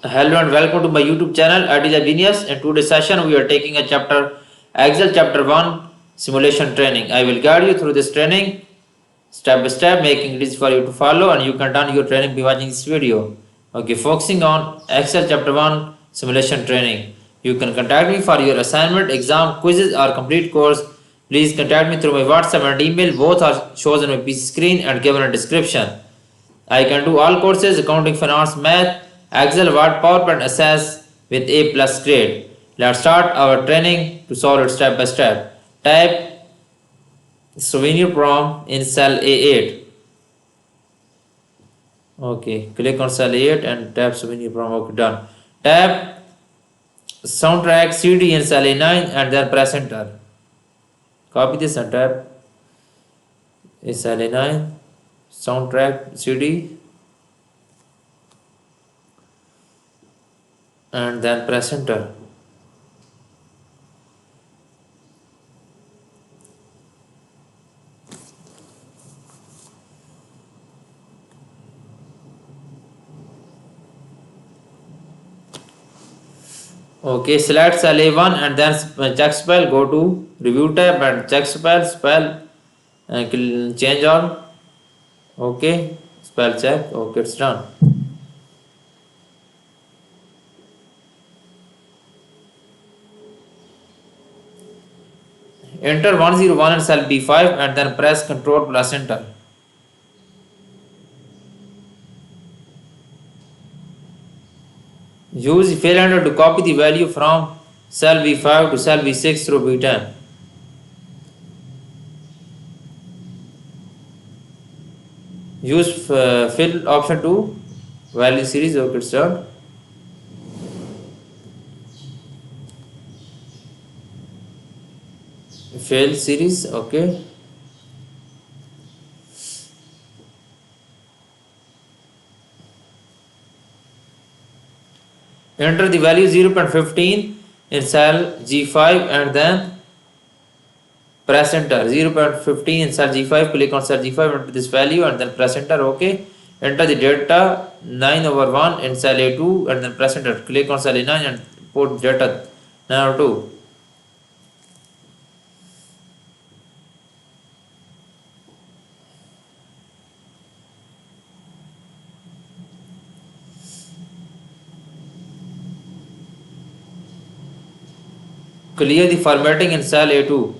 Hello and welcome to my YouTube channel Itlab Genius. In today's session, we are taking a chapter Excel chapter 1 simulation training. I will guide you through this training step by step, making it easy for you to follow, and you can done your training by watching this video. Okay, focusing on Excel chapter 1 simulation training. You can contact me for your assignment, exam, quizzes, or complete course. Please contact me through my WhatsApp and email. Both are shown on my PC screen and given a description. I can do all courses, accounting, finance, math, Excel, Word, PowerPoint, Access with A plus grade. Let's start our training to solve it step by step. Type souvenir prom in cell A8. Okay, click on cell A8 and tap souvenir prom. Okay, done. Tap soundtrack CD in cell A9 and then press enter. Copy this and tap in cell A9 soundtrack CD and then press enter. Okay, select cell A1 and then check spell, go to review tab and check spell and change all. Okay, spell check. Okay, it's done. Enter 101 and cell B5 and then press Ctrl plus enter. Use fail enter to copy the value from cell B5 to cell B6 through B10. Use fill option to value series. Okay, it's done. Fail series. Okay. Enter the value 0.15 in cell G5 and then press enter. 0.15 in cell G5, click on cell G5, enter this value and then press enter. Okay. Enter the data 9/1 in cell A2 and then press enter. Click on cell A9 and put data 9/2. Clear the formatting in cell A2.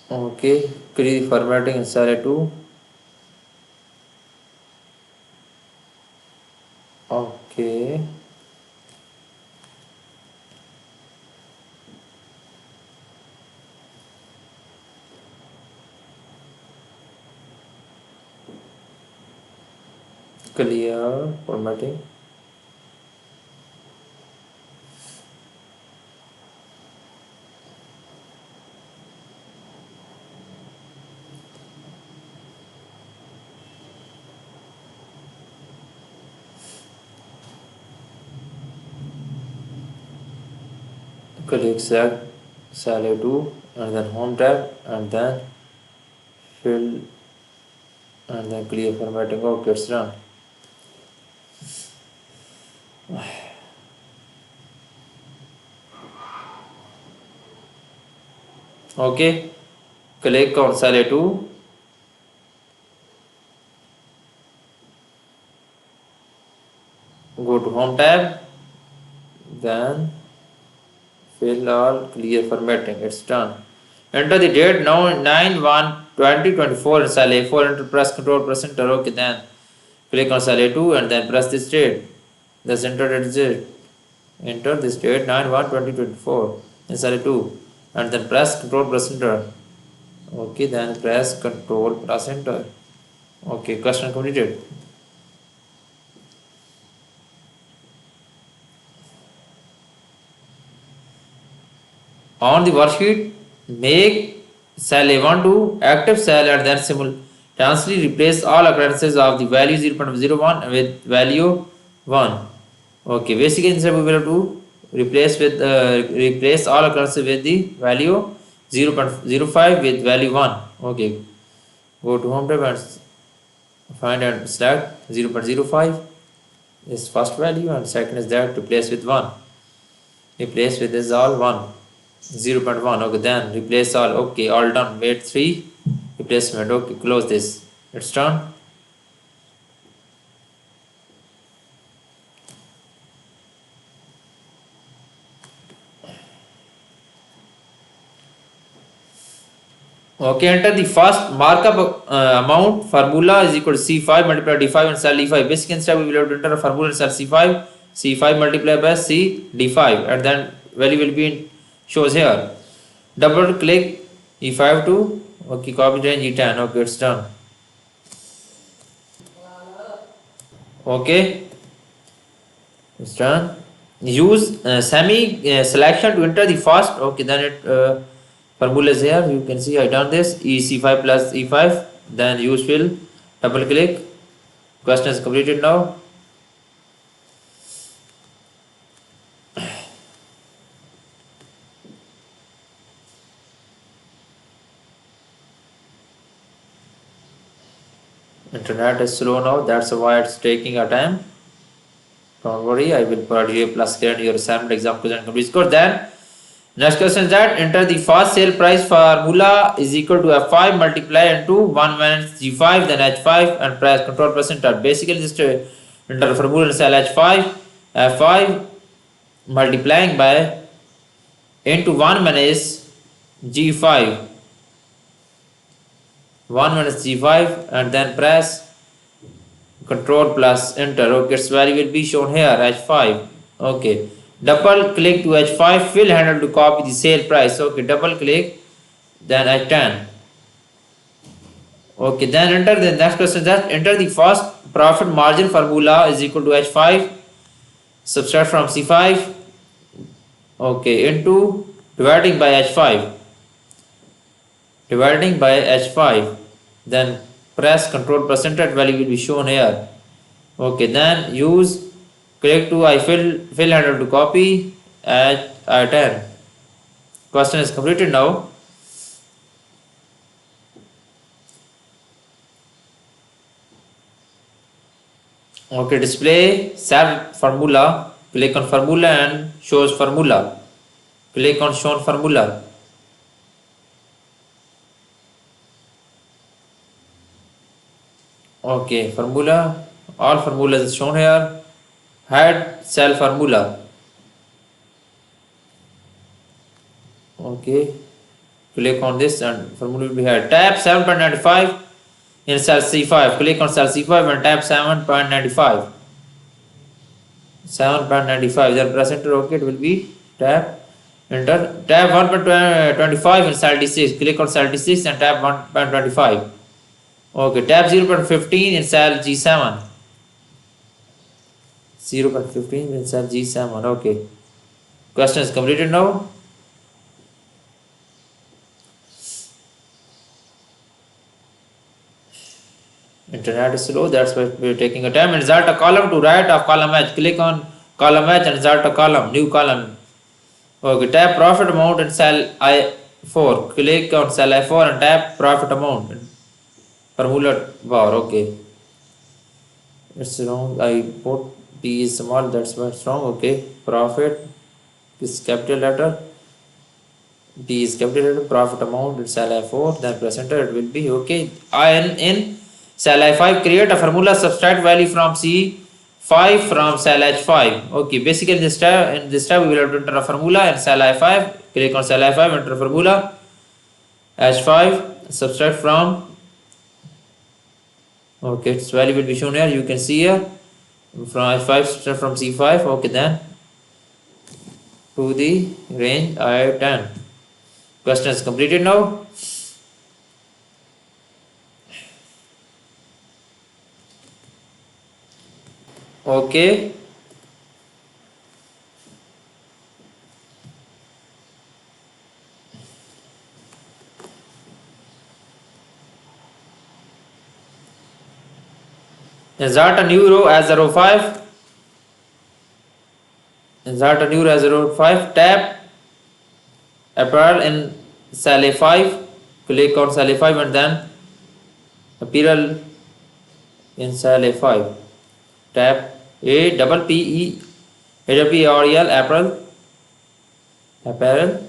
Okay, clear the formatting in cell A2. Okay. Clear formatting. Click select cell A2 and then home tab and then fill and then clear formatting. Okay, it's done. Okay, click on cell A2, go to home tab, then fill all, clear formatting. It's done. Enter the date now 9/1/2024 in cell A4. Enter press Ctrl press enter. Okay, then click on cell A2 and then press this date. Thus enter that date. Enter this date 9/1/2024 in cell A2 and then press Ctrl press enter. Okay, then press Ctrl press enter. Okay, question completed. On the worksheet, make cell A1 to active cell and then simultaneously replace all occurrences of the value 0.01 with value 1. Okay, basically instead we will have to replace all occurrences with the value 0.05 with value 1. Okay, go to home tab and find and select 0.05 is first value and second is that replace with 1. Replace with is all 1. 0.1. Okay, then replace all. Okay, all done. Wait 3 replacement. Okay, close this. It's done. Okay, enter the first markup amount. Formula is equal to C5 multiplied D5 and cell D5. Basic step we will have to enter a formula in cell C5. C5 multiplied by C D5 and then value will be in shows here. Double click E5 to okay, copy range E10. Okay, it's done. Okay, it's done. Use semi selection to enter the first. Okay, then it formula is here. You can see I done this EC5 plus E5. Then use fill. Double click. Question is completed now. Internet is slow now. That's why it's taking a time. Don't worry. I will provide you a plus grade your assignment exam question complete score. Then next question is that enter the first sale price formula is equal to F5 multiply into 1 minus G5 then H5 and price control percentile. Basically just enter the formula in cell H5 F5 multiplying by into 1 minus G5 1 minus G5 and then press control plus enter. Okay, its value will be shown here H5. Okay, double click to H5 fill handle to copy the sale price. Okay, double click then H10. Okay, then enter the next question that enter the first profit margin formula is equal to H5 subtract from C5 okay into dividing by H5 then press control percentage value will be shown here. Okay, then use click to I fill handle to copy at I10. Question is completed now. Okay, display set formula. Click on formula and shows formula. Click on shown formula. Okay, formula. All formulas is shown here. Head cell formula. Okay, click on this and formula will be here. Tab 7.95 in cell C5. Click on cell C5 and tab 7.95. 7.95. Then press enter. Okay, it will be tab enter. Tab 1.25 in cell D6. Click on cell D6 and tab 1.25. Okay, tab 0.15 in cell G7. 0.15 in cell G7. Okay. Question is completed now. Internet is slow, that's why we're taking a time. Insert a column to right of column H. Click on column H and insert a column, new column. Okay, tap profit amount in cell I4. Click on cell I4 and tap profit amount. Formula bar, okay. It's wrong. I put P is small, that's why it's wrong. Okay, profit is capital letter. P is capital letter, profit amount in cell I4, then press enter, it will be okay. In cell I5, create a formula, subtract value from C5 from cell H5. Okay, basically in this step we will have to enter a formula in cell I5. Click on cell I5, enter formula H5, subtract from. Okay, its value will be shown here. You can see here from H5 subtract from C5. Okay, then to the range I10. Question is completed now. Okay. Insert a new row as the row 5. Insert a new row as the row 5. Tap apparel in cell A5. Click on cell A5 and then apparel in cell A5. Tap A double P E A double P R E L apparel. Apparel.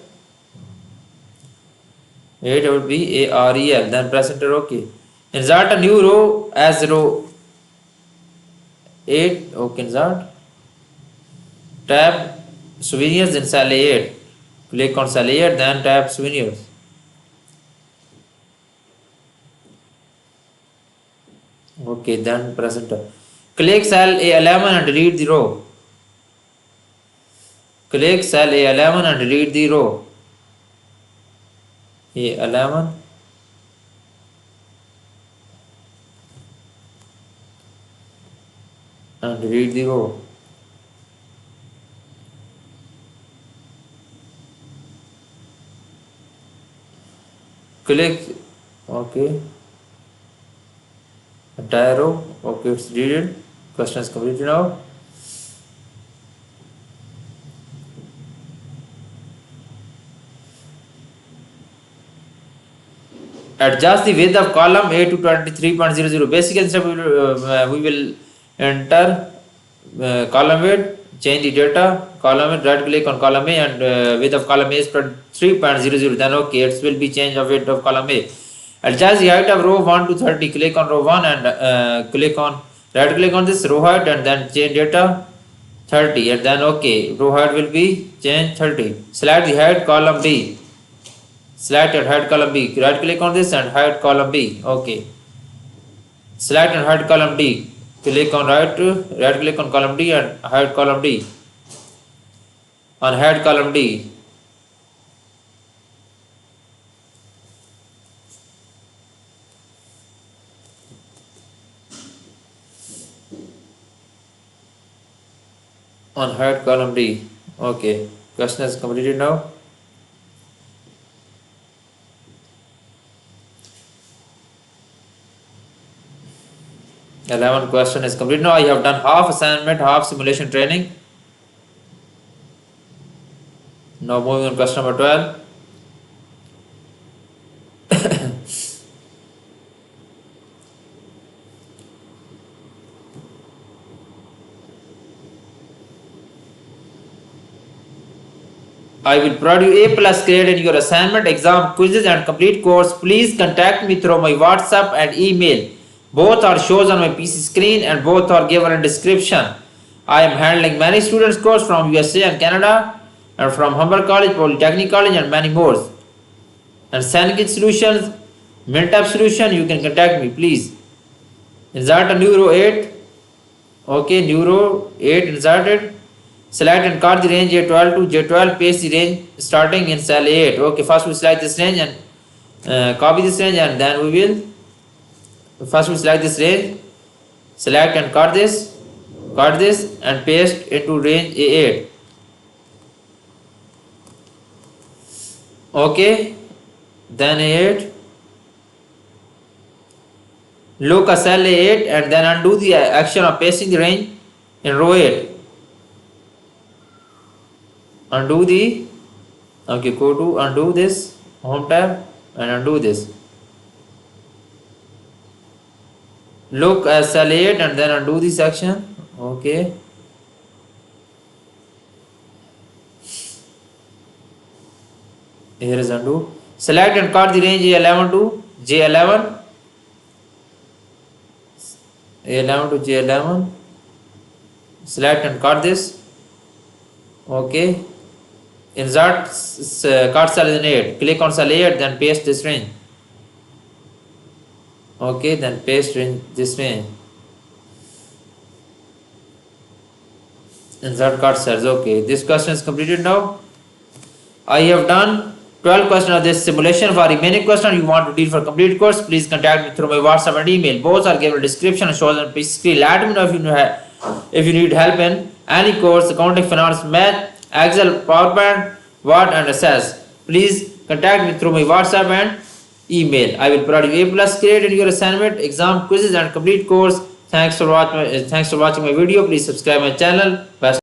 A double P A R E L. Then press enter. OK. Insert a new row as row 8. OK. Insert. Tab souvenirs in cell A8. Click on cell A8, then tab souvenirs. OK, then press enter. Click cell A11 and delete the row. Click cell A11 and delete the row. A11. And delete the row. Click OK. Entire row. OK, it's deleted. Question is completed now. Adjust the width of column A to 23.00. Basic instead we will enter column width, change the data, column width, right click on column A and width of column A is 3.00. Then OK, it will be change of width of column A. Adjust the height of row 1 to 30. Click on row 1 and click on right click on this row height and then change data 30 and then OK, row height will be change 30. Select the height column B. Select and hide column B. Right click on this and hide column B. OK. Select and hide column D. Click on right click on column D and hide column D. On hide column D. On hide column D. OK. Question is completed now. The 11th question is complete. Now I have done half assignment, half simulation training. Now moving on question number 12. I will provide you A+ grade in your assignment, exam, quizzes and complete course. Please contact me through my WhatsApp and email. Both are shown on my PC screen and both are given in description. I am handling many students course from USA and Canada and from Humber College, Polytechnic College and many more. And Sandkit Solutions, Mintab Solution, you can contact me please. Insert a new row 8. OK, new row 8 inserted. Select and cut the range A12 to J12. Paste the range starting in cell A8. OK, first we select this range and copy this range and then we will first we select this range, select and cut this and paste into range A8. OK, then A8. Look at cell A8 and then undo the action of pasting the range in row 8. Undo the, OK, go to undo this, home tab and undo this. Look at cell 8 and then undo the section. OK. Here is undo. Select and cut the range A11 to J11. A11 to J11. Select and cut this. OK. Insert cut cell in 8. Click on cell 8, then paste this range. OK, then paste in this range. Insert cut cells. OK, this question is completed now. I have done 12 questions of this simulation. For remaining questions you want to deal for complete course, please contact me through my WhatsApp and email. Both are given in description and shows on PC screen. Let me know if you need help in any course, accounting, finance, math, Excel, PowerPoint, Word and Access. Please contact me through my WhatsApp and email. I will provide you A+ grade in your assignment, exam, quizzes and complete course. Thanks for watching my video. Please subscribe my channel. Bye.